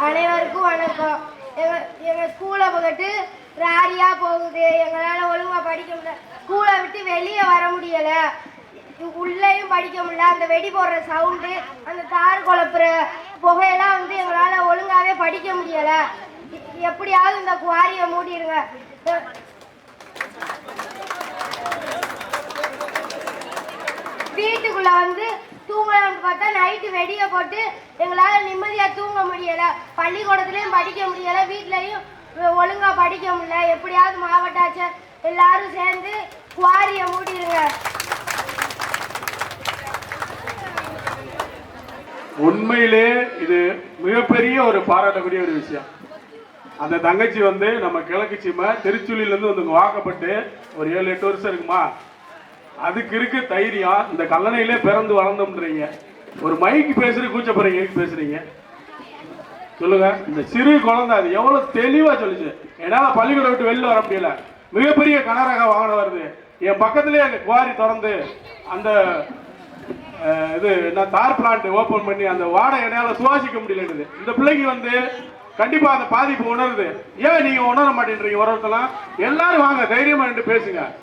அனைவருக்கும் வணக்கம். எங்க ஸ்கூலை போட்டு ராரியா போகுது. எங்களால ஒழுங்கா படிக்க முடியல. ஸ்கூலை விட்டு வெளியே வர முடியல. உள்ளேயும் படிக்க முடியல. அந்த வெடி போடுற சவுண்டு, அந்த தார் குழப்புற புகையெல்லாம் எங்களால ஒழுங்காவே படிக்க முடியல. எப்படியாவது இந்த குவாரியை மூடிடுங்க. வீட்டுக்குள்ள தூங்கலாம்னு பார்த்தா நைட்டு வெடியை போட்டு எங்களால் நிம்மதியாக தூங்க முடியல. பள்ளிக்கூடத்துலையும் படிக்க முடியல, வீட்லையும் ஒழுங்கா படிக்க முடியல. எப்படியாவது மாவட்ட ஆட்சியர் எல்லாரும் சேர்ந்து குவாரியை மூடிடுங்க. உண்மையிலே இது மிகப்பெரிய ஒரு பாராட்டக்கூடிய ஒரு விஷயம். அந்த தங்கச்சி நம்ம கிழக்கு சீமை திருச்சுழியிலேருந்து வாக்கப்பட்டு ஒரு 7-8 வருஷம் இருக்குமா. அதுக்கு இருக்கு தைரியம். இந்த கல்லணையிலே பிறந்து வளர்ந்தோம்ன்றீங்க. ஒரு மைக்கு பேசுறது கூச்சப்படுறீங்க. எதுக்கு பேசுறீங்க சொல்லுங்க. இந்த சிறு குழந்தை அது எவ்வளவு தெளிவா சொல்லுச்சு. என்னால பள்ளிக்கூடம் விட்டு வெளில வர முடியல. மிகப்பெரிய கனரக வாகனம் வருது, என் பக்கத்திலே அந்த குவாரி திறந்து அந்த இது என்ன தார் பிளான்ட் ஓபன் பண்ணி அந்த வாடகை என்னால சுவாசிக்க முடியலன்னு இந்த பிள்ளைக்கு கண்டிப்பா அந்த பாதிப்பு உணருது. ஏன் நீங்க உணர மாட்டேன்றீங்க? ஒருத்தலாம் எல்லாரும் வாங்க தைரியமா பேசுங்க.